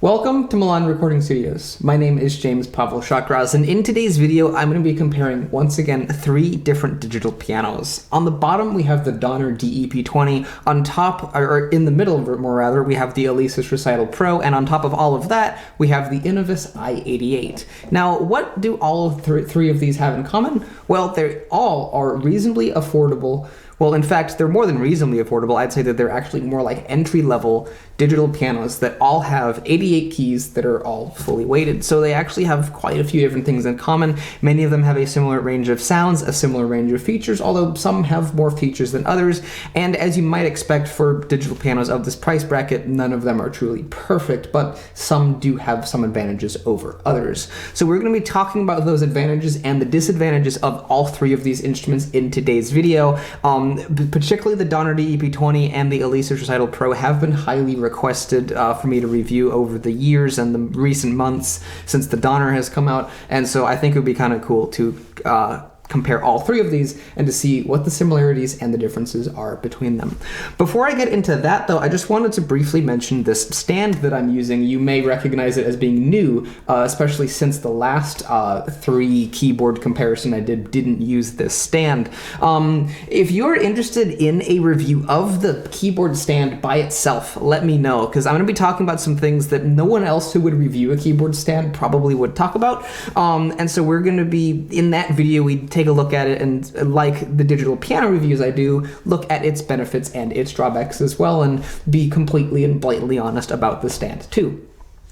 Welcome to Milan Recording Studios. My name is James Pavel Shakraz, and in today's video, I'm going to be comparing, once again, 3 different digital pianos. On the bottom, we have the Donner DEP20. On top, or in the middle, more rather, we have the Alesis Recital Pro, and on top of all of that, we have the Inovus i88. Now, what do all three of these have in common? Well, they all are reasonably affordable. Well, in fact, they're more than reasonably affordable. I'd say that they're actually more like entry-level digital pianos that all have 88 keys that are all fully weighted. So they actually have quite a few different things in common. Many of them have a similar range of sounds, a similar range of features, although some have more features than others. And as you might expect for digital pianos of this price bracket, none of them are truly perfect, but some do have some advantages over others. So we're going to be talking about those advantages and the disadvantages of all 3 of these instruments in today's video. Particularly the Donner DEP20 and the Alesis Recital Pro have been highly requested for me to review over the years and the recent months since the Donner has come out, and so I think it would be kind of cool to compare all 3 of these and to see what the similarities and the differences are between them. Before I get into that, though, I just wanted to briefly mention this stand that I'm using. You may recognize it as being new, especially since the last 3 keyboard comparison I didn't use this stand. If you're interested in a review of the keyboard stand by itself, let me know, because I'm going to be talking about some things that no one else who would review a keyboard stand probably would talk about. And so we're going to be, in that video, we take a look at it, and like the digital piano reviews I do, look at its benefits and its drawbacks as well, and be completely and blatantly honest about the stand too.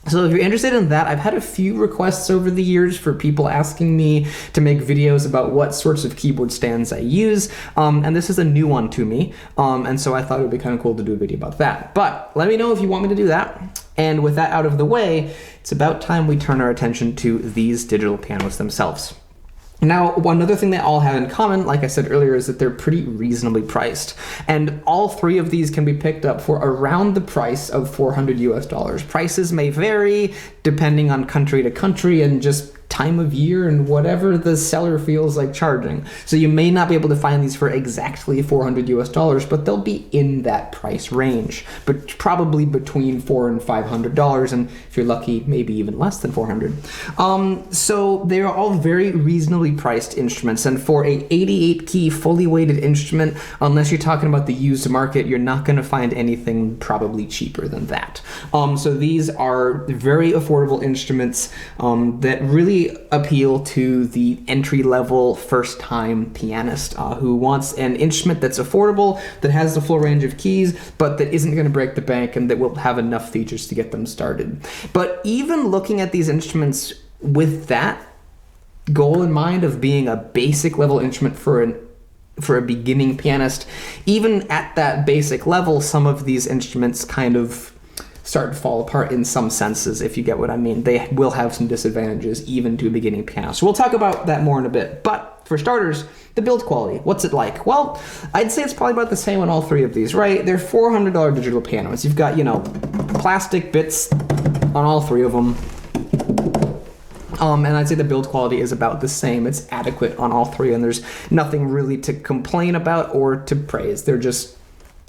So if you're interested in that, I've had a few requests over the years for people asking me to make videos about what sorts of keyboard stands I use, and this is a new one to me, and so I thought it would be kind of cool to do a video about that. But let me know if you want me to do that. And with that out of the way, it's about time we turn our attention to these digital pianos themselves. Now, one other thing they all have in common, like I said earlier, is that they're pretty reasonably priced. And all 3 of these can be picked up for around the price of $400 US. Prices may vary depending on country to country and just time of year and whatever the seller feels like charging. So you may not be able to find these for exactly $400 US, but they'll be in that price range, but probably between $400 and $500, and if you're lucky, maybe even less than $400. So they're all very reasonably priced instruments, and for a 88 key fully weighted instrument, unless you're talking about the used market, you're not going to find anything probably cheaper than that. So these are very affordable instruments that really appeal to the entry-level first-time pianist who wants an instrument that's affordable, that has the full range of keys, but that isn't going to break the bank and that will have enough features to get them started. But even looking at these instruments with that goal in mind of being a basic level instrument for a beginning pianist, even at that basic level, some of these instruments kind of start to fall apart in some senses, if you get what I mean. They will have some disadvantages even to a beginning piano. So we'll talk about that more in a bit. But for starters, the build quality, what's it like? Well, I'd say it's probably about the same on all 3 of these, right? They're $400 digital pianos. You've got, plastic bits on all 3 of them. And I'd say the build quality is about the same. It's adequate on all 3, and there's nothing really to complain about or to praise. They're just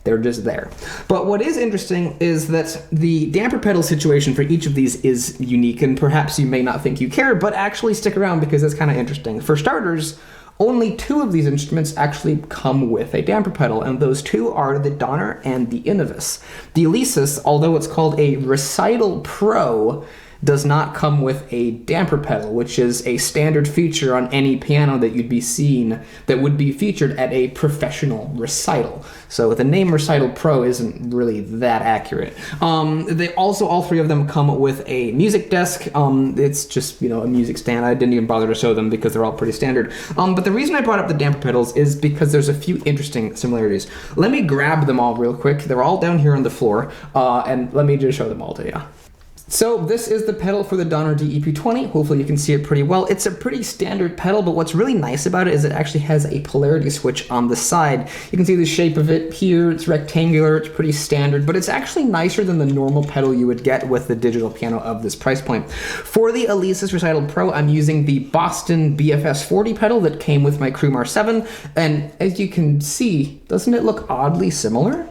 there. But what is interesting is that the damper pedal situation for each of these is unique, and perhaps you may not think you care, but actually stick around because it's kind of interesting. For starters, only 2 of these instruments actually come with a damper pedal, and those 2 are the Donner and the Inovus. The Alesis, although it's called a Recital Pro, does not come with a damper pedal, which is a standard feature on any piano that you'd be seeing that would be featured at a professional recital. So the name Recital Pro isn't really that accurate. They also, all 3 of them come with a music desk. It's just, a music stand. I didn't even bother to show them because they're all pretty standard. But the reason I brought up the damper pedals is because there's a few interesting similarities. Let me grab them all real quick. They're all down here on the floor, and let me just show them all to you. So this is the pedal for the Donner DEP20. Hopefully you can see it pretty well. It's a pretty standard pedal, but what's really nice about it is it actually has a polarity switch on the side. You can see the shape of it here. It's rectangular, it's pretty standard, but it's actually nicer than the normal pedal you would get with the digital piano of this price point. For the Alesis Recital Pro, I'm using the Boston BFS 40 pedal that came with my Krumar 7, and as you can see, doesn't it look oddly similar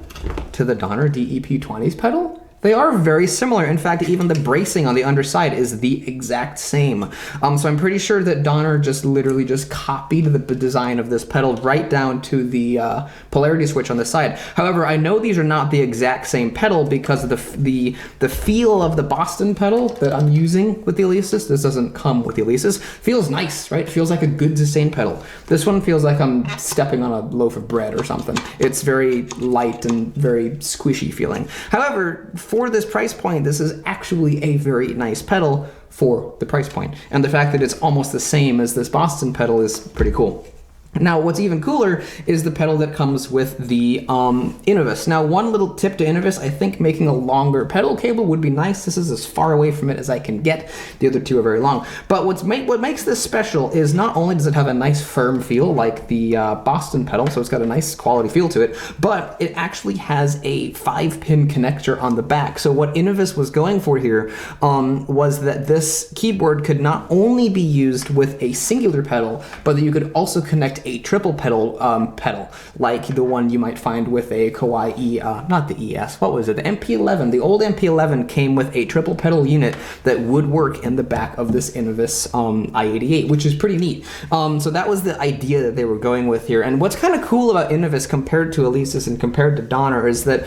to the Donner DEP20's pedal? They are very similar. In fact, even the bracing on the underside is the exact same. So I'm pretty sure that Donner just literally just copied the design of this pedal right down to the polarity switch on the side. However, I know these are not the exact same pedal because of the feel of the Boston pedal that I'm using with the Alesis. This doesn't come with the Alesis. Feels nice, right? Feels like a good sustain pedal. This one feels like I'm stepping on a loaf of bread or something. It's very light and very squishy feeling. However, for this price point, this is actually a very nice pedal for the price point. And the fact that it's almost the same as this Boston pedal is pretty cool. Now, what's even cooler is the pedal that comes with the Inovus. Now, one little tip to Inovus, I think making a longer pedal cable would be nice. This is as far away from it as I can get. The other two are very long. But what makes this special is not only does it have a nice firm feel like the Boston pedal, so it's got a nice quality feel to it, but it actually has a 5-pin connector on the back. So what Inovus was going for here was that this keyboard could not only be used with a singular pedal, but that you could also connect a triple pedal like the one you might find with a Kawai not the ES, what was it? The MP11. The old MP11 came with a triple pedal unit that would work in the back of this Inovus i88, which is pretty neat. So that was the idea that they were going with here. And what's kind of cool about Inovus compared to Alesis and compared to Donner is that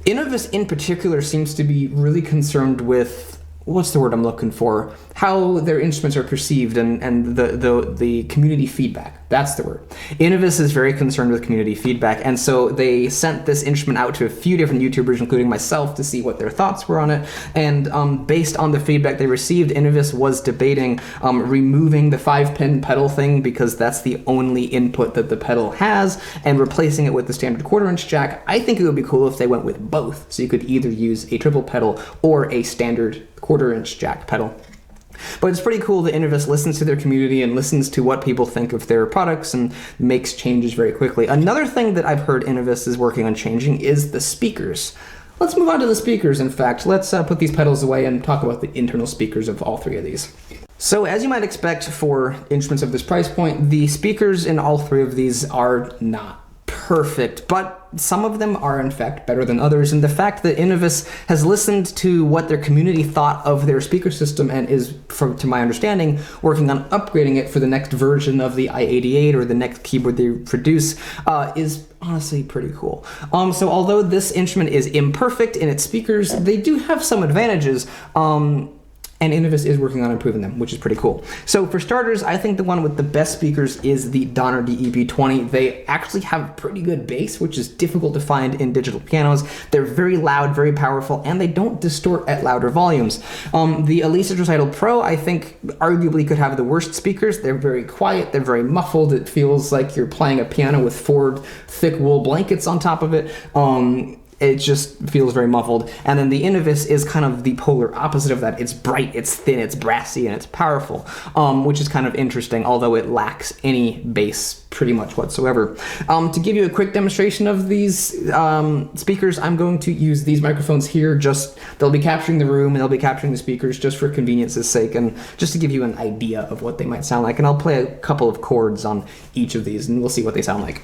Inovus in particular seems to be really concerned with, what's the word I'm looking for? How their instruments are perceived and the community feedback. That's the word. Inovus is very concerned with community feedback, and so they sent this instrument out to a few different YouTubers, including myself, to see what their thoughts were on it. And based on the feedback they received, Inovus was debating removing the 5-pin pedal thing because that's the only input that the pedal has, and replacing it with the standard 1/4-inch jack. I think it would be cool if they went with both, so you could either use a triple pedal or a standard 1/4-inch jack pedal. But it's pretty cool that Inovus listens to their community and listens to what people think of their products and makes changes very quickly. Another thing that I've heard Inovus is working on changing is the speakers. Let's move on to the speakers, in fact. Let's put these pedals away and talk about the internal speakers of all three of these. So as you might expect for instruments of this price point, the speakers in all three of these are not perfect, but some of them are in fact better than others, and the fact that Inovus has listened to what their community thought of their speaker system and is, to my understanding, working on upgrading it for the next version of the i88 or the next keyboard they produce is honestly pretty cool. So although this instrument is imperfect in its speakers, they do have some advantages. And Inovus is working on improving them, which is pretty cool. So for starters, I think the one with the best speakers is the Donner DEP20. They actually have pretty good bass, which is difficult to find in digital pianos. They're very loud, very powerful, and they don't distort at louder volumes. The Alesis Recital Pro, I think, arguably could have the worst speakers. They're very quiet, they're very muffled. It feels like you're playing a piano with 4 thick wool blankets on top of it. It just feels very muffled. And then the Inovus is kind of the polar opposite of that. It's bright, it's thin, it's brassy, and it's powerful, which is kind of interesting, although it lacks any bass pretty much whatsoever. To give you a quick demonstration of these speakers, I'm going to use these microphones here. They'll be capturing the room, and they'll be capturing the speakers just for convenience's sake, and just to give you an idea of what they might sound like. And I'll play a couple of chords on each of these, and we'll see what they sound like.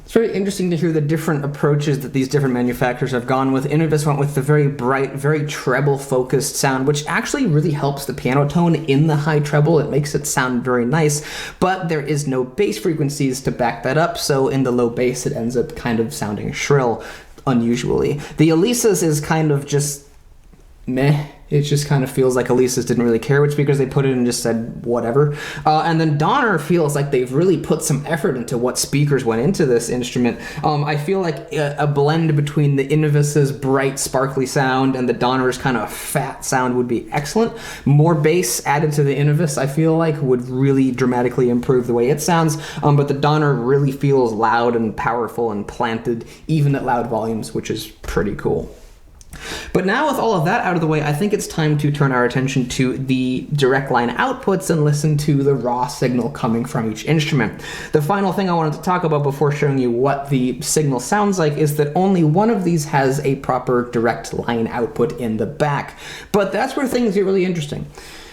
It's very interesting to hear the different approaches that these different manufacturers have gone with. Inovus went with the very bright, very treble-focused sound, which actually really helps the piano tone in the high treble. It makes it sound very nice, but there is no bass frequencies to back that up, so in the low bass it ends up kind of sounding shrill, unusually. The Alesis is kind of just meh. It just kind of feels like Alesis didn't really care which speakers they put in and just said whatever. And then Donner feels like they've really put some effort into what speakers went into this instrument. I feel like a blend between the Inovus's bright, sparkly sound and the Donner's kind of fat sound would be excellent. More bass added to the Inovus, I feel like, would really dramatically improve the way it sounds. But the Donner really feels loud and powerful and planted, even at loud volumes, which is pretty cool. But now with all of that out of the way, I think it's time to turn our attention to the direct line outputs and listen to the raw signal coming from each instrument. The final thing I wanted to talk about before showing you what the signal sounds like is that only one of these has a proper direct line output in the back. But that's where things get really interesting.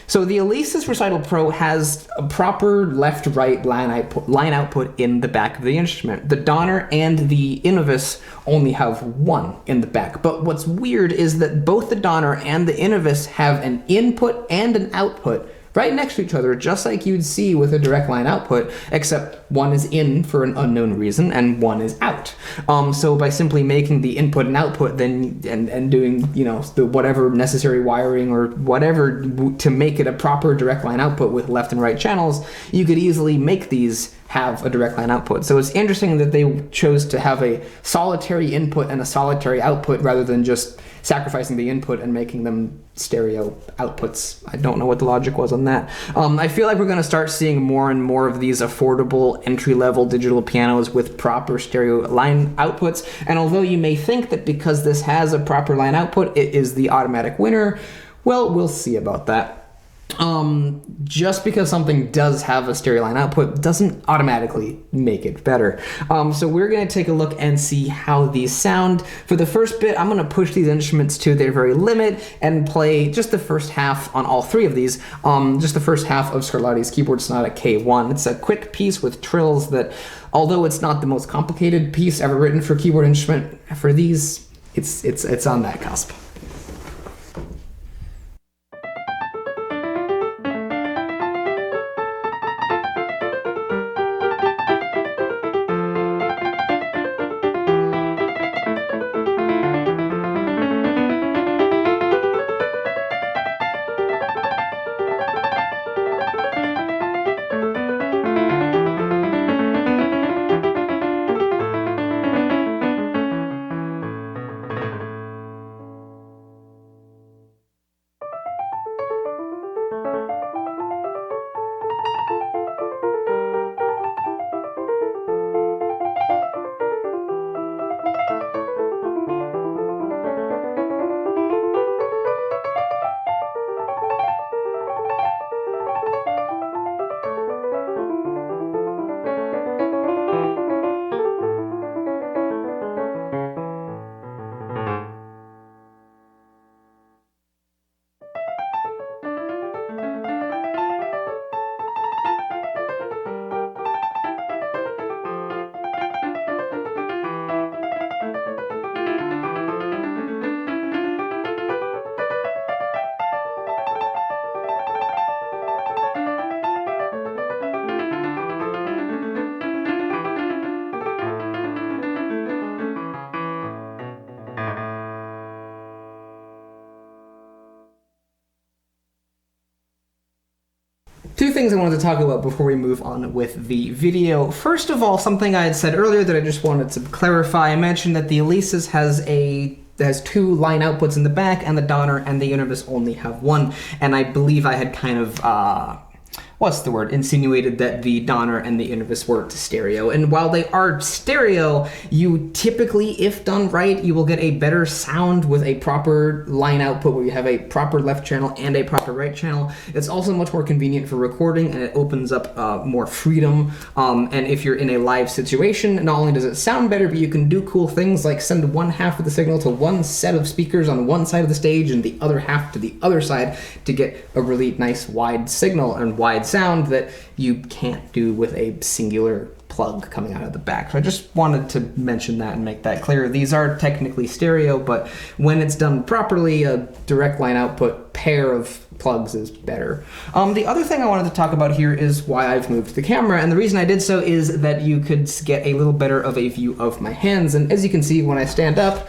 So the Alesis Recital Pro has a proper left-right line output in the back of the instrument. The Donner and the Inovus only have one in the back. But what's weird is that both the Donner and the Inovus have an input and an output right next to each other, just like you'd see with a direct line output, except one is in for an unknown reason and one is out. So by simply making the input and output then and doing, you know, the whatever necessary wiring or whatever to make it a proper direct line output with left and right channels, you could easily make these have a direct line output. So it's interesting that they chose to have a solitary input and a solitary output rather than just sacrificing the input and making them stereo outputs. I don't know what the logic was on that. I feel like we're going to start seeing more and more of these affordable entry-level digital pianos with proper stereo line outputs. And although you may think that because this has a proper line output, it is the automatic winner, well, we'll see about that. Just because something does have a stereo line output doesn't automatically make it better. So we're going to take a look and see how these sound. For the first bit, I'm going to push these instruments to their very limit and play just the first half on all three of these. Just the first half of Scarlatti's Keyboard Sonata K1. It's a quick piece with trills that, although it's not the most complicated piece ever written for a keyboard instrument, for these, it's on that cusp. Two things I wanted to talk about before we move on with the video. First of all, something I had said earlier that I just wanted to clarify. I mentioned that the Alesis has two line outputs in the back, and the Donner and the Inovus only have one. And I believe I had kind of insinuated that the Donner and the Inovus were stereo. And while they are stereo, you typically, if done right, you will get a better sound with a proper line output where you have a proper left channel and a proper right channel. It's also much more convenient for recording, and it opens up more freedom. And if you're in a live situation, not only does it sound better, but you can do cool things like send one half of the signal to one set of speakers on one side of the stage and the other half to the other side to get a really nice wide signal and wide sound that you can't do with a singular plug coming out of the back. So I just wanted to mention that and make that clear. These are technically stereo, but when it's done properly, a direct line output pair of plugs is better. The other thing I wanted to talk about here is why I've moved the camera, and the reason I did so is that you could get a little better of a view of my hands, and as you can see when I stand up,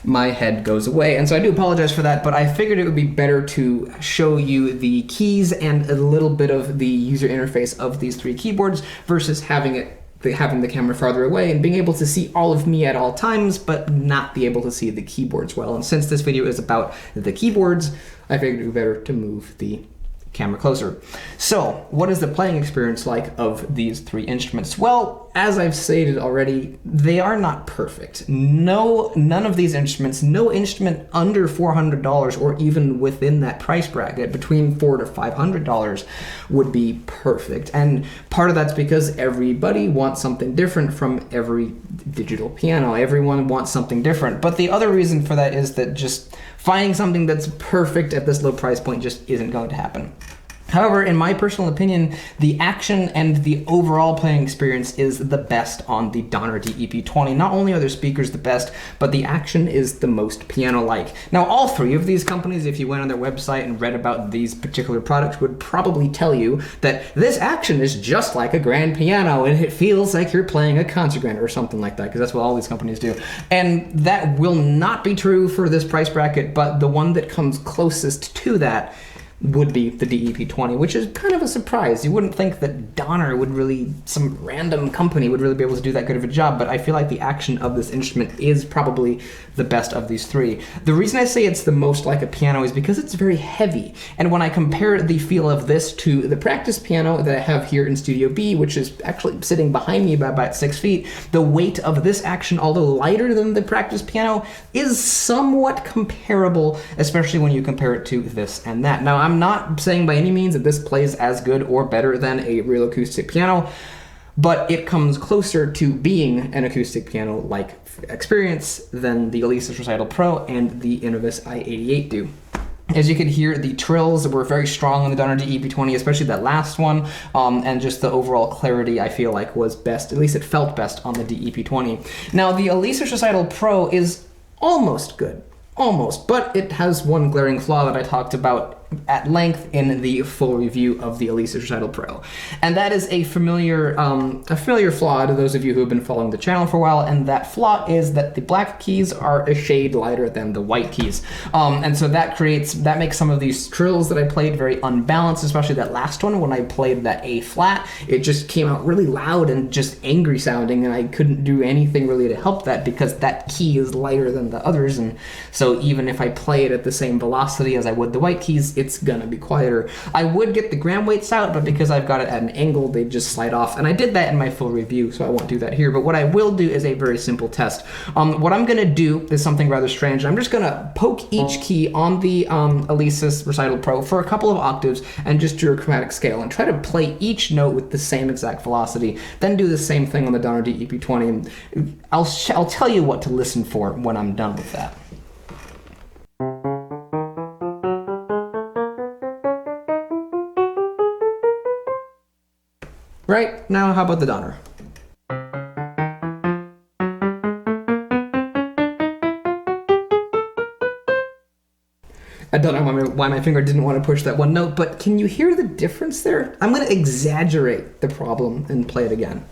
my head goes away. And so I do apologize for that, but I figured it would be better to show you the keys and a little bit of the user interface of these three keyboards versus having the camera farther away and being able to see all of me at all times, but not be able to see the keyboards well. And since this video is about the keyboards, I figured it would be better to move the camera closer. So, what is the playing experience like of these three instruments? Well, as I've stated already, they are not perfect. None of these instruments, no instrument under $400 or even within that price bracket, between $400 to $500, would be perfect. And part of that's because everybody wants something different from every digital piano. Everyone wants something different. But the other reason for that is that just finding something that's perfect at this low price point just isn't going to happen. However, in my personal opinion, the action and the overall playing experience is the best on the Donner DEP20. Not only are their speakers the best, but the action is the most piano-like. Now, all three of these companies, if you went on their website and read about these particular products, would probably tell you that this action is just like a grand piano and it feels like you're playing a concertgrand or something like that, because that's what all these companies do. And that will not be true for this price bracket, but the one that comes closest to that would be the DEP20, which is kind of a surprise. You wouldn't think that Donner would really, some random company would really be able to do that good of a job, but I feel like the action of this instrument is probably the best of these three. The reason I say it's the most like a piano is because it's very heavy, and when I compare the feel of this to the practice piano that I have here in Studio B, which is actually sitting behind me by about 6 feet, the weight of this action, although lighter than the practice piano, is somewhat comparable, especially when you compare it to this and that. Now, I'm not saying by any means that this plays as good or better than a real acoustic piano, but it comes closer to being an acoustic piano-like experience than the Alesis Recital Pro and the Inovus i88 do. As you can hear, the trills were very strong on the Donner DEP20, especially that last one, and just the overall clarity I feel like was best, at least it felt best on the DEP20. Now, the Alesis Recital Pro is almost good. Almost, but it has one glaring flaw that I talked about at length in the full review of the Alesis Recital Pro, and that is a familiar flaw to those of you who have been following the channel for a while, and that flaw is that the black keys are a shade lighter than the white keys, and so that makes some of these trills that I played very unbalanced, especially that last one when I played that A flat. It just came out really loud and just angry sounding, and I couldn't do anything really to help that because that key is lighter than the others, and so even if I play it at the same velocity as I would the white keys, it's gonna be quieter. I would get the gram weights out, but because I've got it at an angle, they just slide off, and I did that in my full review, so I won't do that here. But what I will do is a very simple test. What I'm gonna do is something rather strange. I'm just gonna poke each key on the Alesis Recital Pro for a couple of octaves and just do a chromatic scale and try to play each note with the same exact velocity, then do the same thing on the Donner DEP20, and I'll tell you what to listen for when I'm done with that. Right, now how about the Donner? I don't know why my finger didn't want to push that one note, but can you hear the difference there? I'm going to exaggerate the problem and play it again.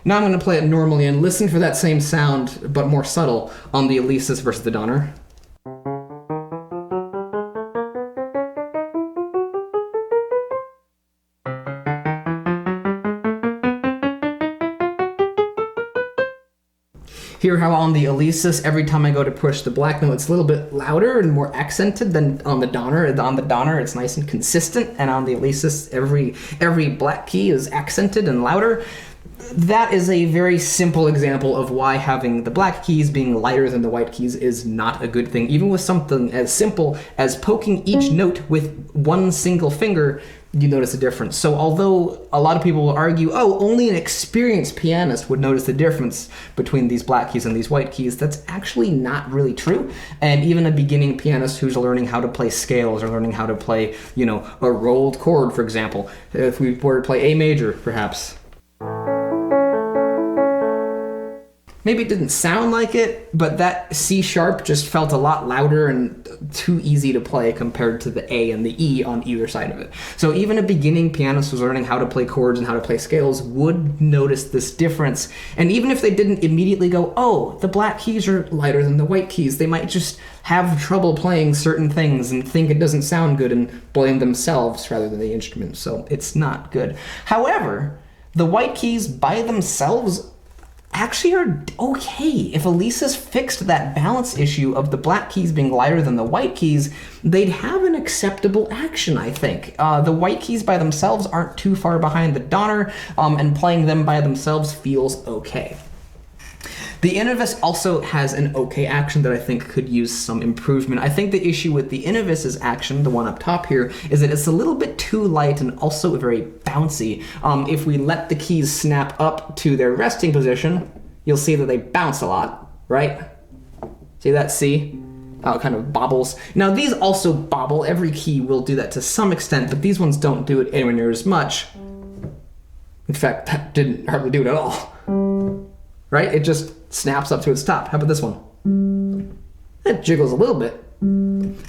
Now I'm going to play it normally and listen for that same sound, but more subtle, on the Alesis versus the Donner. Hear how on the Alesis, every time I go to push the black note, it's a little bit louder and more accented than on the Donner. On the Donner, it's nice and consistent, and on the Alesis, every black key is accented and louder. That is a very simple example of why having the black keys being lighter than the white keys is not a good thing. Even with something as simple as poking each note with one single finger, you notice a difference. So although a lot of people will argue, oh, only an experienced pianist would notice the difference between these black keys and these white keys, that's actually not really true. And even a beginning pianist who's learning how to play scales or learning how to play, a rolled chord, for example, if we were to play A major, perhaps, maybe it didn't sound like it, but that C sharp just felt a lot louder and too easy to play compared to the A and the E on either side of it. So even a beginning pianist who's learning how to play chords and how to play scales would notice this difference. And even if they didn't immediately go, oh, the black keys are lighter than the white keys, they might just have trouble playing certain things and think it doesn't sound good and blame themselves rather than the instrument. So it's not good. However, the white keys by themselves actually are okay. If Alesis fixed that balance issue of the black keys being lighter than the white keys, they'd have an acceptable action, I think. The white keys by themselves aren't too far behind the Donner, and playing them by themselves feels okay. The Inovus also has an okay action that I think could use some improvement. I think the issue with the Inovus's action, the one up top here, is that it's a little bit too light and also very bouncy. If we let the keys snap up to their resting position, you'll see that they bounce a lot, right? See that C? How it kind of bobbles. Now these also bobble. Every key will do that to some extent, but these ones don't do it anywhere near as much. In fact, that didn't hardly do it at all. Right? It just snaps up to its top. How about this one? It jiggles a little bit.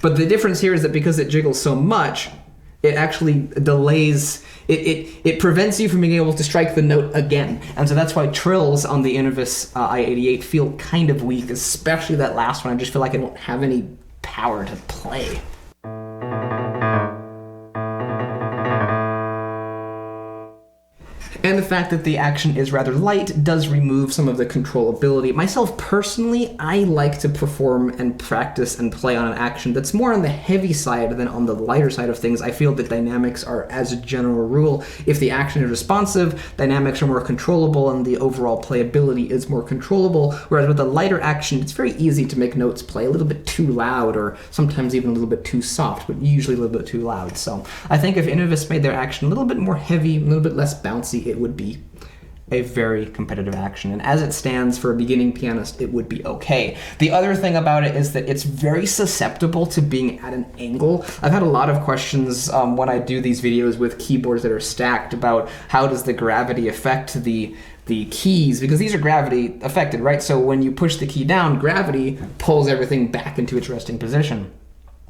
But the difference here is that because it jiggles so much, it actually delays, it prevents you from being able to strike the note again. And so that's why trills on the Inovus i88 feel kind of weak, especially that last one. I just feel like I don't have any power to play. And the fact that the action is rather light does remove some of the controllability. Myself personally, I like to perform and practice and play on an action that's more on the heavy side than on the lighter side of things. I feel that dynamics are, as a general rule, if the action is responsive, dynamics are more controllable and the overall playability is more controllable. Whereas with a lighter action, it's very easy to make notes play a little bit too loud or sometimes even a little bit too soft, but usually a little bit too loud. So I think if Inovus made their action a little bit more heavy, a little bit less bouncy, it would be a very competitive action. And as it stands for a beginning pianist, it would be okay. The other thing about it is that it's very susceptible to being at an angle. I've had a lot of questions when I do these videos with keyboards that are stacked about how does the gravity affect the keys, because these are gravity affected, right? So when you push the key down, gravity pulls everything back into its resting position.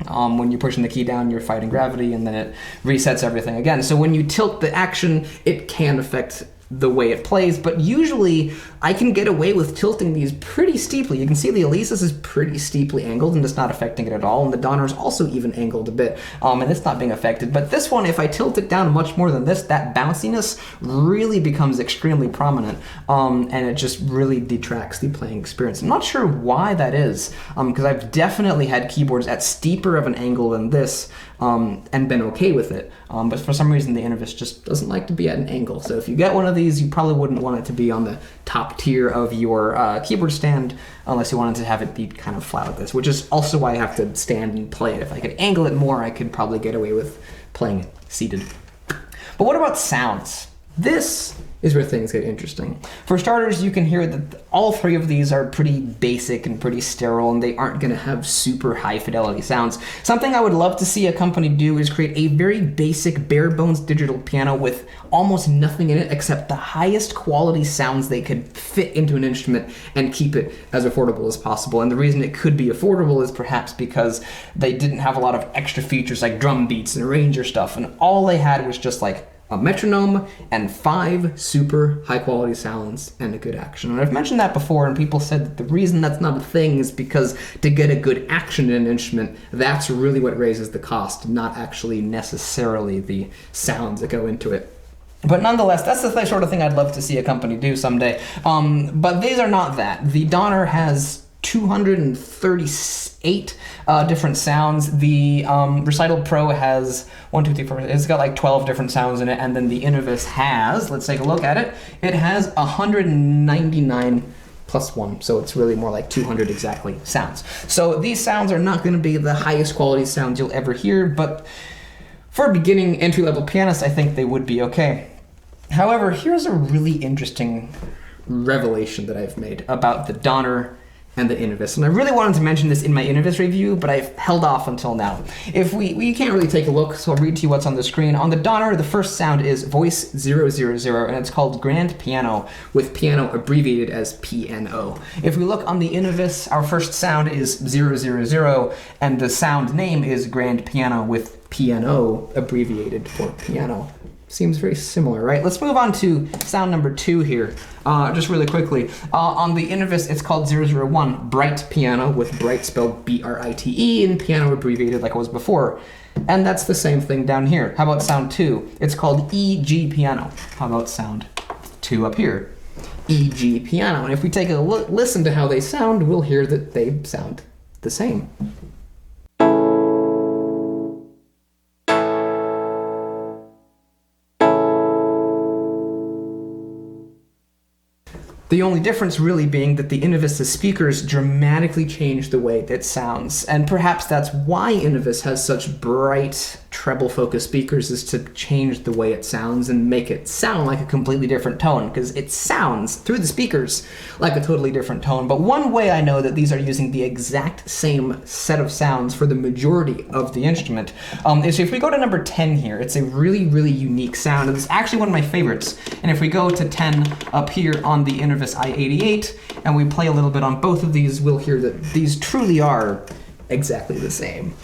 When you're pushing the key down, you're fighting gravity, and then it resets everything again. So when you tilt the action, it can affect the way it plays, but usually I can get away with tilting these pretty steeply. You can see the Alesis is pretty steeply angled and it's not affecting it at all, and the Donner is also even angled a bit, and it's not being affected. But this one, if I tilt it down much more than this, that bounciness really becomes extremely prominent, and it just really detracts the playing experience. I'm not sure why that is, because I've definitely had keyboards at steeper of an angle than this, and been okay with it. But for some reason, the Inovus just doesn't like to be at an angle. So if you get one of these, you probably wouldn't want it to be on the top tier of your keyboard stand, unless you wanted to have it be kind of flat like this, which is also why I have to stand and play it. If I could angle it more, I could probably get away with playing it seated. But what about sounds? This is where things get interesting. For starters, you can hear that all three of these are pretty basic and pretty sterile, and they aren't going to have super high fidelity sounds. Something I would love to see a company do is create a very basic, bare bones digital piano with almost nothing in it except the highest quality sounds they could fit into an instrument and keep it as affordable as possible. And the reason it could be affordable is perhaps because they didn't have a lot of extra features like drum beats and arranger stuff, and all they had was just like a metronome and 5 super high quality sounds and a good action. And I've mentioned that before, and people said that the reason that's not a thing is because to get a good action in an instrument, that's really what raises the cost, not actually necessarily the sounds that go into it. But nonetheless, that's the sort of thing I'd love to see a company do someday. But these are not that. The Donner has 238 different sounds. The Recital Pro has 1, 2, 3, 4. It's got like 12 different sounds in it, and then the Inovus has, let's take a look at it, it has 199 plus 1, so it's really more like 200 exactly sounds. So these sounds are not going to be the highest quality sounds you'll ever hear, but for a beginning entry-level pianist, I think they would be okay. However, here's a really interesting revelation that I've made about the Donner and the Inovus. And I really wanted to mention this in my Inovus review, but I've held off until now. If we can't really take a look, so I'll read to you what's on the screen. On the Donner, the first sound is voice 000, and it's called grand piano, with piano abbreviated as PNO. If we look on the Inovus, our first sound is 000, and the sound name is grand piano with PNO abbreviated for piano. Seems very similar, right? Let's move on to sound number 2 here, just really quickly. On the Inovus, it's called 001, bright piano, with bright spelled B-R-I-T-E, and piano abbreviated like it was before. And that's the same thing down here. How about sound 2? It's called EG piano. How about sound 2 up here? E, G piano. And if we take a listen to how they sound, we'll hear that they sound the same. The only difference really being that the Inovus's speakers dramatically change the way it sounds. And perhaps that's why Inovus has such bright treble-focused speakers, is to change the way it sounds and make it sound like a completely different tone, because it sounds, through the speakers, like a totally different tone. But one way I know that these are using the exact same set of sounds for the majority of the instrument is if we go to number 10 here, it's a really, really unique sound, and it's actually one of my favorites. And if we go to 10 up here on the Inovus i88, and we play a little bit on both of these, we'll hear that these truly are exactly the same.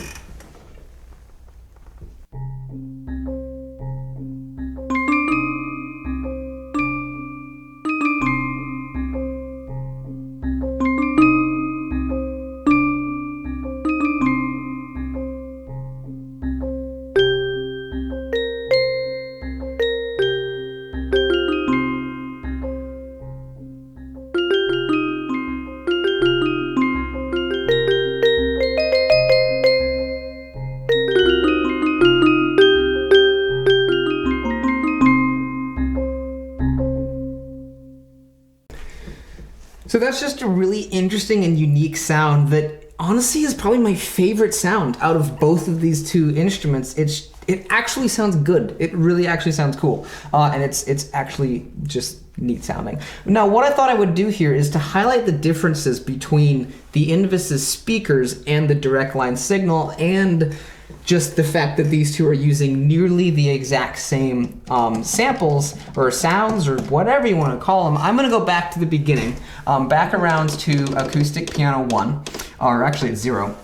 So that's just a really interesting and unique sound that honestly is probably my favorite sound out of both of these two instruments. It actually sounds good. It really actually sounds cool. And it's actually just neat sounding. Now, what I thought I would do here is to highlight the differences between the Inovus's speakers and the direct line signal, and just the fact that these two are using nearly the exact same samples or sounds or whatever you want to call them. I'm going to go back to the beginning, back around to acoustic piano 1, or actually it's 0.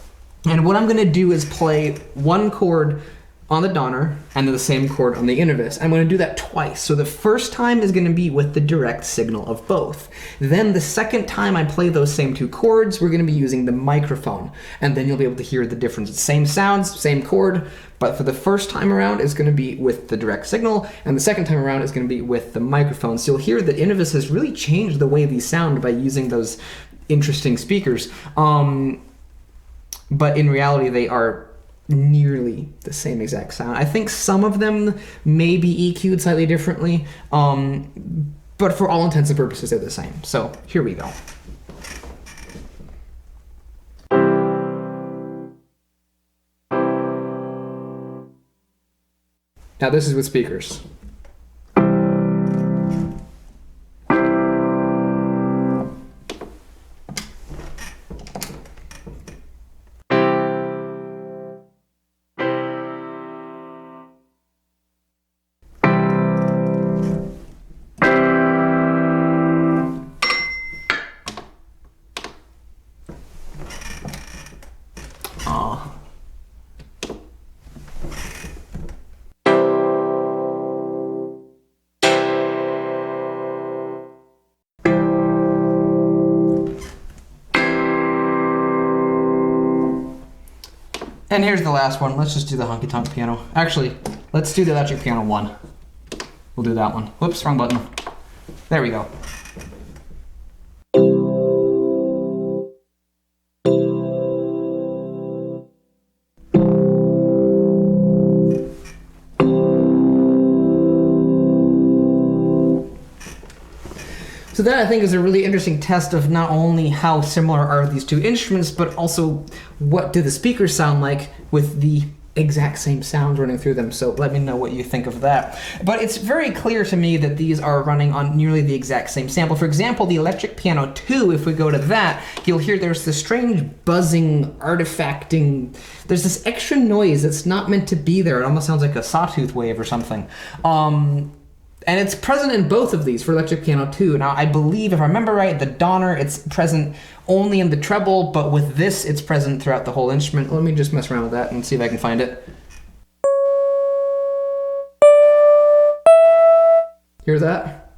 And what I'm going to do is play one chord on the Donner and then the same chord on the Inovus. I'm going to do that twice. So the first time is going to be with the direct signal of both. Then the second time I play those same two chords, we're going to be using the microphone. And then you'll be able to hear the difference. Same sounds, same chord, but for the first time around it's going to be with the direct signal, and the second time around is going to be with the microphone. So you'll hear that Inovus has really changed the way these sound by using those interesting speakers. But in reality they are nearly the same exact sound. I think some of them may be EQ'd slightly differently, but for all intents and purposes they're the same. So here we go. Now this is with speakers. And here's the last one. Let's just do the honky-tonk piano. Actually, let's do the electric piano 1. We'll do that one. Whoops, wrong button. There we go. So that, I think, is a really interesting test of not only how similar are these two instruments, but also what do the speakers sound like with the exact same sounds running through them. So let me know what you think of that. But it's very clear to me that these are running on nearly the exact same sample. For example, the electric piano 2, if we go to that, you'll hear there's this strange buzzing, artifacting, there's this extra noise that's not meant to be there. It almost sounds like a sawtooth wave or something. And it's present in both of these for electric piano 2. Now, I believe, if I remember right, the Donner, it's present only in the treble, but with this, it's present throughout the whole instrument. Let me just mess around with that and see if I can find it. Hear that?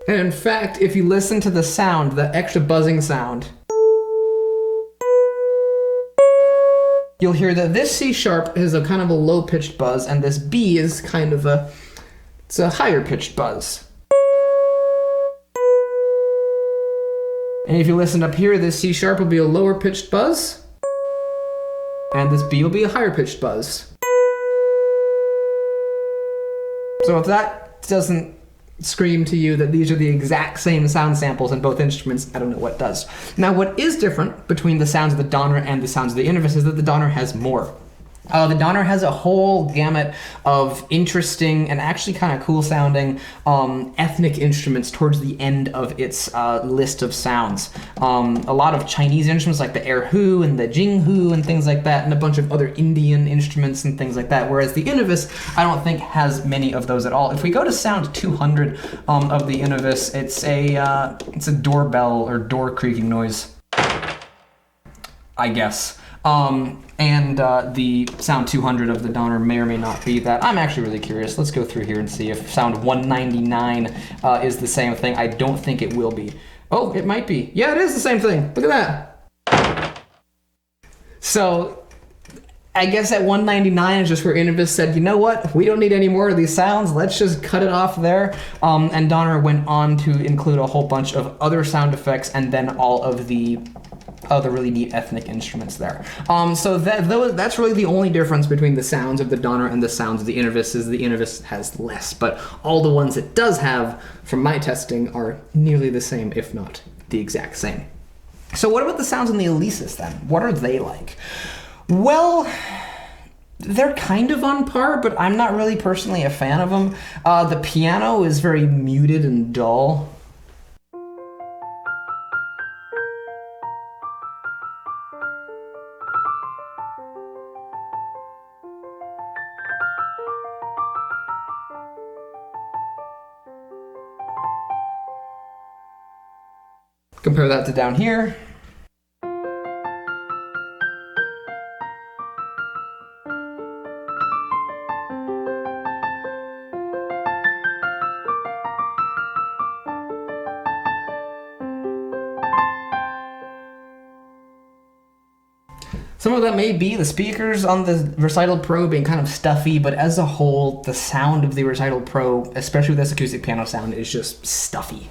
And in fact, if you listen to the sound, the extra buzzing sound, you'll hear that this C sharp is a kind of a low-pitched buzz, and this B is kind of it's a higher-pitched buzz. And if you listen up here, this C sharp will be a lower-pitched buzz, and this B will be a higher-pitched buzz. So if that doesn't scream to you that these are the exact same sound samples in both instruments, I don't know what does. Now, what is different between the sounds of the Donner and the sounds of the Inovus is that the Donner has more. The Donner has a whole gamut of interesting and actually kind of cool sounding ethnic instruments towards the end of its list of sounds. A lot of Chinese instruments like the erhu and the jinghu and things like that, and a bunch of other Indian instruments and things like that, whereas the Inovus I don't think has many of those at all. If we go to sound 200 of the Inovus, it's a doorbell or door creaking noise, I guess. And the sound 200 of the Donner may or may not be that. I'm actually really curious. Let's go through here and see if sound 199 is the same thing. I don't think it will be. Oh, it might be. Yeah, it is the same thing. Look at that. So I guess at 199 is just where Inovus said, you know what? We don't need any more of these sounds. Let's just cut it off there. And Donner went on to include a whole bunch of other sound effects and then all of the really neat ethnic instruments there. So that's really the only difference between the sounds of the Donner and the sounds of the Inovus is the Inovus has less, but all the ones it does have from my testing are nearly the same, if not the exact same. So what about the sounds in the Alesis then? What are they like? Well, they're kind of on par, but I'm not really personally a fan of them. The piano is very muted and dull. Compare that to down here. Some of that may be the speakers on the Recital Pro being kind of stuffy, but as a whole, the sound of the Recital Pro, especially with this acoustic piano sound, is just stuffy.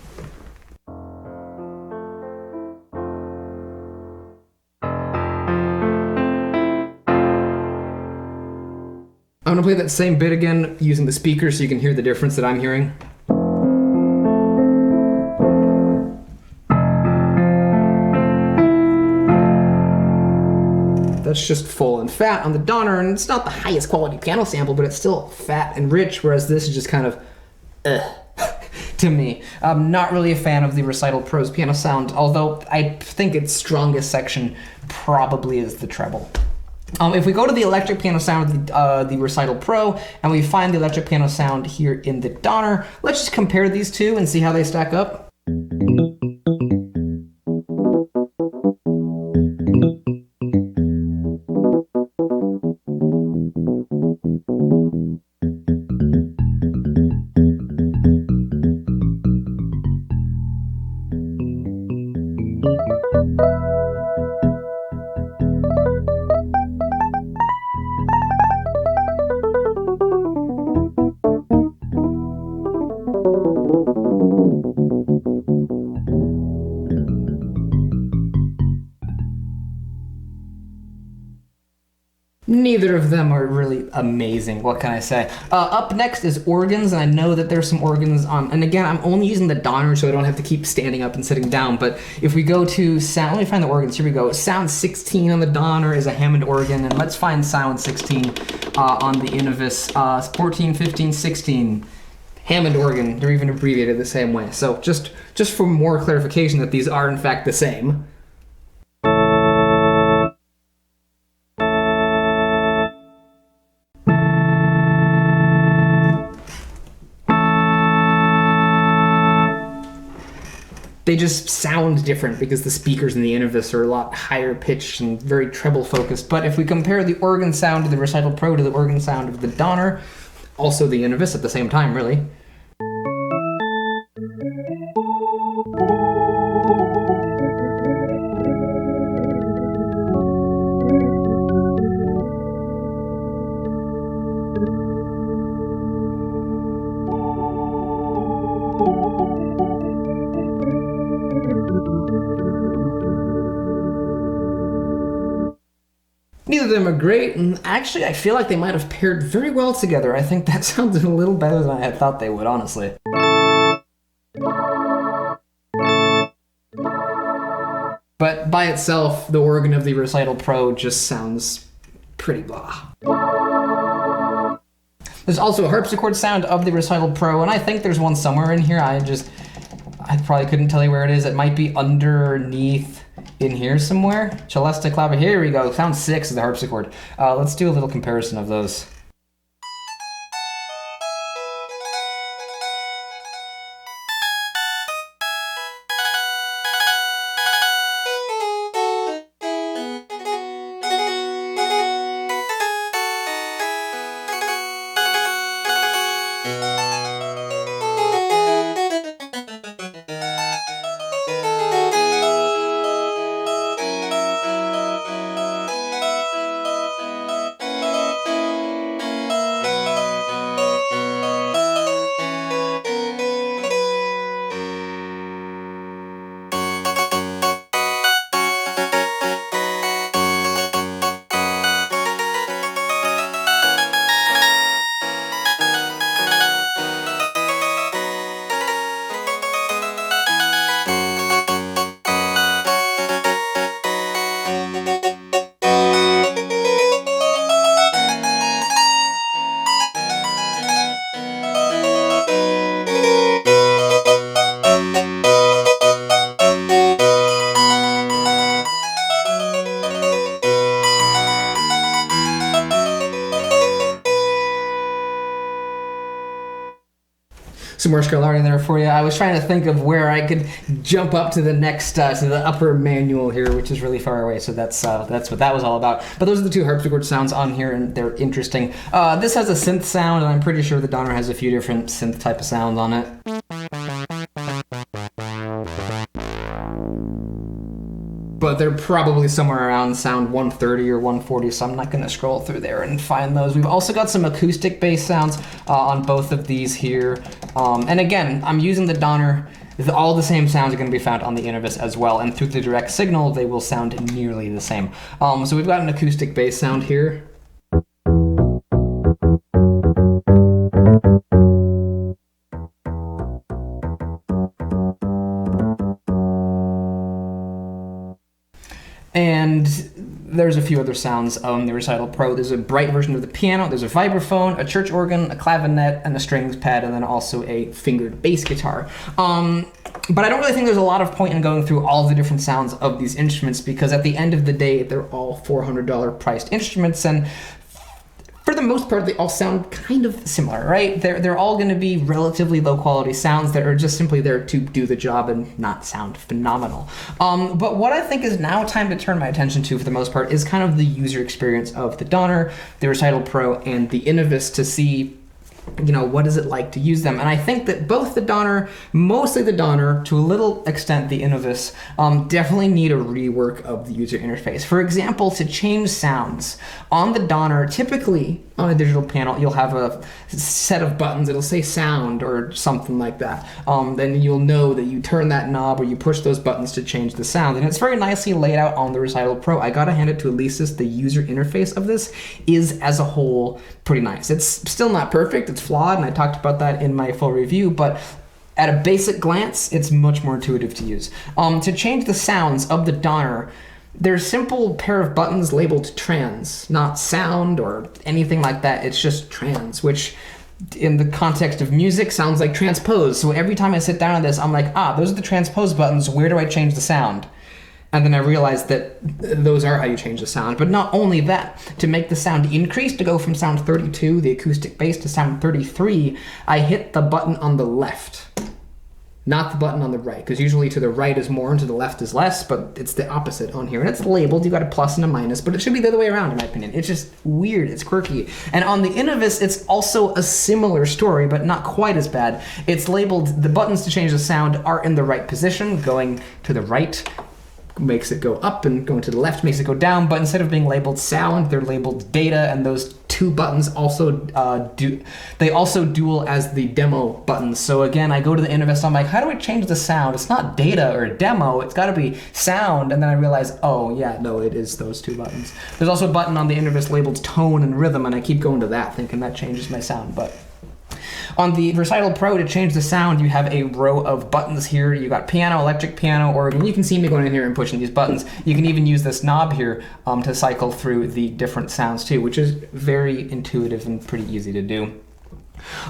I'm gonna play that same bit again using the speaker so you can hear the difference that I'm hearing. That's just full and fat on the Donner, and it's not the highest quality piano sample, but it's still fat and rich, whereas this is just kind of to me. I'm not really a fan of the Recital Pro's piano sound, although I think its strongest section probably is the treble. If we go to the electric piano sound of the Recital Pro, and we find the electric piano sound here in the Donner, let's just compare these two and see how they stack up. Neither of them are really amazing, what can I say? Up next is organs, and I know that there's some organs on, and again, I'm only using the Donner so I don't have to keep standing up and sitting down, but if we go to sound, let me find the organs, here we go. Sound 16 on the Donner is a Hammond organ, and let's find sound 16 on the Inovus. 14, 15, 16, Hammond organ, they're even abbreviated the same way. So just for more clarification that these are in fact the same. They just sound different because the speakers in the Inovus are a lot higher pitched and very treble focused. But if we compare the organ sound of the Recital Pro to the organ sound of the Donner, also the Inovus at the same time, really. Neither of them are great, and actually I feel like they might have paired very well together. I think that sounded a little better than I had thought they would, honestly. But by itself, the organ of the Recital Pro just sounds pretty blah. There's also a harpsichord sound of the Recital Pro, and I think there's one somewhere in here. I probably couldn't tell you where it is. It might be underneath in here somewhere. Celesta clave, here we go. Sound 6 is the harpsichord. Let's do a little comparison of those. Some more Scarlatti there for you. I was trying to think of where I could jump up to the next, to the upper manual here, which is really far away, so that's what that was all about. But those are the two harpsichord sounds on here, and they're interesting. This has a synth sound, and I'm pretty sure the Donner has a few different synth type of sounds on it. But they're probably somewhere around sound 130 or 140, so I'm not going to scroll through there and find those. We've also got some acoustic bass sounds on both of these here. And again, I'm using the Donner. All the same sounds are going to be found on the Inovus as well, and through the direct signal, they will sound nearly the same. So we've got an acoustic bass sound here. And there's a few other sounds on the Recital Pro. There's a bright version of the piano, there's a vibraphone, a church organ, a clavinet, and a strings pad, and then also a fingered bass guitar. But I don't really think there's a lot of point in going through all the different sounds of these instruments, because at the end of the day, they're all $400 priced instruments, and for the most part, they all sound kind of similar, right? They're all going to be relatively low quality sounds that are just simply there to do the job and not sound phenomenal. But what I think is now time to turn my attention to, for the most part, is kind of the user experience of the Donner, the Recital Pro, and the Inovus to see, you know, what is it like to use them. And I think that both the Donner, mostly the Donner, to a little extent the Inovus, definitely need a rework of the user interface. For example, to change sounds on the Donner, typically on a digital piano, you'll have a set of buttons. It'll say sound or something like that. Then you'll know that you turn that knob or you push those buttons to change the sound. And it's very nicely laid out on the Recital Pro. I gotta hand it to Alesis. The user interface of this is, as a whole, pretty nice. It's still not perfect. It's flawed, and I talked about that in my full review, but at a basic glance, it's much more intuitive to use. To change the sounds of the Donner, there's a simple pair of buttons labeled trans, not sound or anything like that. It's just trans, which in the context of music sounds like transpose. So every time I sit down on this, I'm like, those are the transpose buttons. Where do I change the sound? And then I realized that those are how you change the sound. But not only that, to make the sound increase, to go from sound 32, the acoustic bass, to sound 33, I hit the button on the left, not the button on the right, because usually to the right is more and to the left is less, but it's the opposite on here. And it's labeled, you got a plus and a minus, but it should be the other way around in my opinion. It's just weird, it's quirky. And on the Inovus, it's also a similar story, but not quite as bad. It's labeled, the buttons to change the sound are in the right position, going to the right makes it go up, and going to the left makes it go down, but instead of being labeled sound, they're labeled data, and those two buttons also also dual as the demo buttons. So again, I go to the Inovus, I'm like, how do I change the sound? It's not data or demo, it's gotta be sound. And then I realize, oh yeah, no, it is those two buttons. There's also a button on the Inovus labeled tone and rhythm, and I keep going to that thinking that changes my sound, but on the Recital Pro, to change the sound, you have a row of buttons here. You got piano, electric piano, organ. You can see me going in here and pushing these buttons. You can even use this knob here to cycle through the different sounds too, which is very intuitive and pretty easy to do.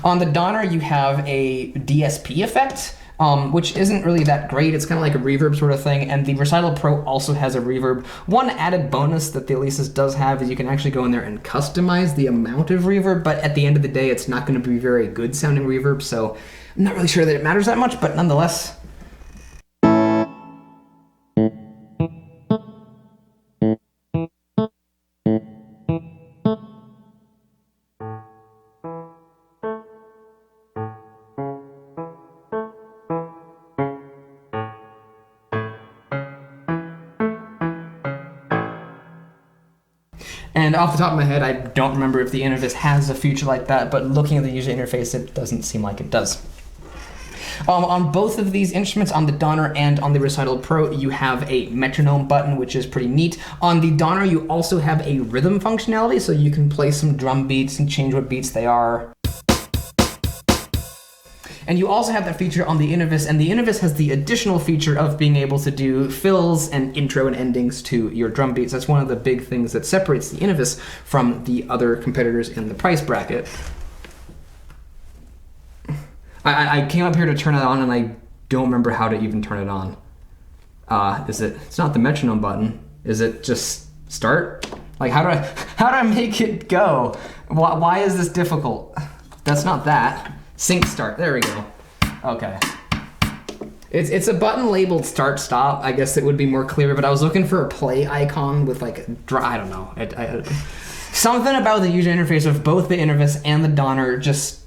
On the Donner, you have a DSP effect, which isn't really that great. It's kind of like a reverb sort of thing, and the Recital Pro also has a reverb. One added bonus that the Alesis does have is you can actually go in there and customize the amount of reverb, but at the end of the day, it's not going to be very good sounding reverb, so I'm not really sure that it matters that much, but nonetheless. And off the top of my head, I don't remember if the Inovus has a feature like that, but looking at the user interface, it doesn't seem like it does. On both of these instruments, on the Donner and on the Recital Pro, you have a metronome button, which is pretty neat. On the Donner, you also have a rhythm functionality, so you can play some drum beats and change what beats they are. And you also have that feature on the Inovus, and the Inovus has the additional feature of being able to do fills and intro and endings to your drum beats. That's one of the big things that separates the Inovus from the other competitors in the price bracket. I came up here to turn it on, and I don't remember how to even turn it on. It's not the metronome button. Is it just start? Like, how do I make it go? Why is this difficult? That's not that. Sync start, there we go. Okay. It's a button labeled start stop. I guess it would be more clear, but I was looking for a play icon with like, I don't know. Something about the user interface of both the Inovus and the Donner just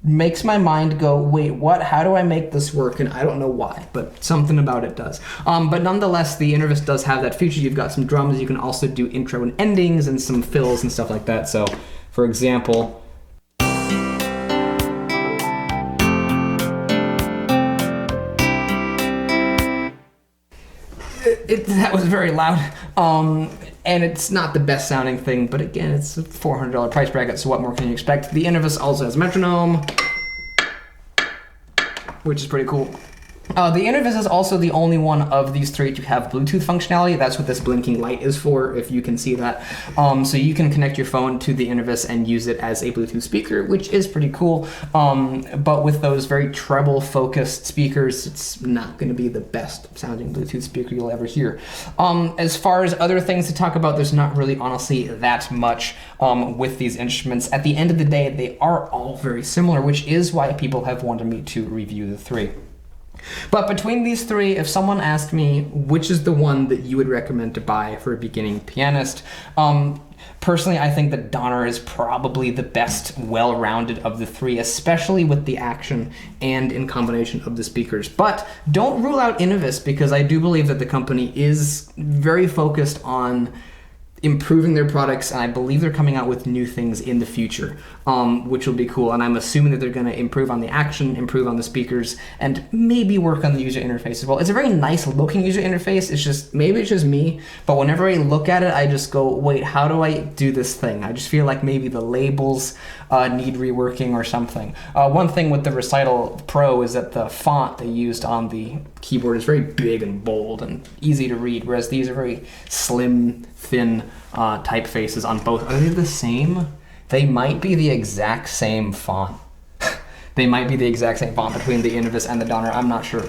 makes my mind go, wait, what? How do I make this work? And I don't know why, but something about it does. But nonetheless, the Inovus does have that feature. You've got some drums. You can also do intro and endings and some fills and stuff like that. So, for example, that was very loud, and it's not the best sounding thing, but again, it's a $400 price bracket, so what more can you expect? The Inovus also has metronome, which is pretty cool. The Inovus is also the only one of these three to have Bluetooth functionality. That's what this blinking light is for, if you can see that. So you can connect your phone to the Inovus and use it as a Bluetooth speaker, which is pretty cool. But with those very treble-focused speakers, it's not going to be the best sounding Bluetooth speaker you'll ever hear. As far as other things to talk about, there's not really, honestly, that much with these instruments. At the end of the day, they are all very similar, which is why people have wanted me to review the three. But between these three, if someone asked me which is the one that you would recommend to buy for a beginning pianist, personally, I think that Donner is probably the best well-rounded of the three, especially with the action and in combination of the speakers. But don't rule out Inovus, because I do believe that the company is very focused on improving their products, and I believe they're coming out with new things in the future, which will be cool. And I'm assuming that they're going to improve on the action, improve on the speakers, and maybe work on the user interface as well. It's a very nice looking user interface. It's just, maybe it's just me, but whenever I look at it, I just go, wait, how do I do this thing? I just feel like maybe the labels need reworking or something. One thing with the Recital Pro is that the font they used on the keyboard is very big and bold and easy to read, whereas these are very slim, thin typefaces on both. Are they the same? They might be the exact same font. They might be the exact same font between the Inovus and the Donner. I'm not sure.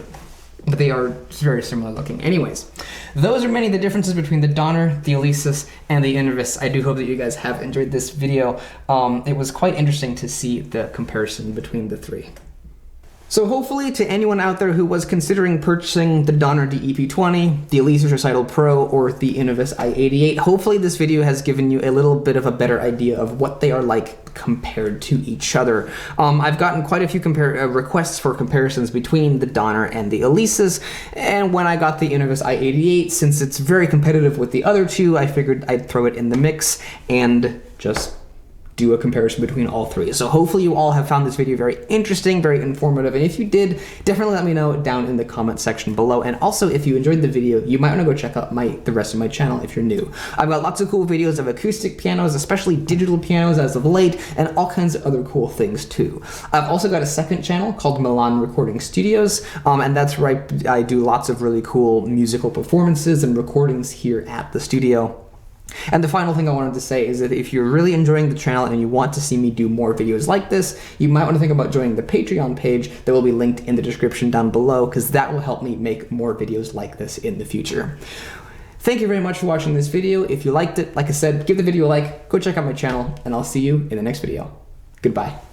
But they are very similar looking. Anyways, those are many of the differences between the Donner, the Alesis, and the Inovus. I do hope that you guys have enjoyed this video. It was quite interesting to see the comparison between the three. So hopefully, to anyone out there who was considering purchasing the Donner DEP20, the Alesis Recital Pro, or the Inovus i88, hopefully this video has given you a little bit of a better idea of what they are like compared to each other. I've gotten quite a few requests for comparisons between the Donner and the Alesis, and when I got the Inovus i88, since it's very competitive with the other two, I figured I'd throw it in the mix and just do a comparison between all three. So hopefully you all have found this video very interesting, very informative, and if you did, definitely let me know down in the comment section below. And also, if you enjoyed the video, you might want to go check out the rest of my channel if you're new. I've got lots of cool videos of acoustic pianos, especially digital pianos as of late, and all kinds of other cool things too. I've also got a second channel called Milan Recording Studios, and that's where I do lots of really cool musical performances and recordings here at the studio. And the final thing I wanted to say is that if you're really enjoying the channel and you want to see me do more videos like this, you might want to think about joining the Patreon page that will be linked in the description down below, because that will help me make more videos like this in the future. Thank you very much for watching this video. If you liked it, like I said, give the video a like, go check out my channel, and I'll see you in the next video. Goodbye.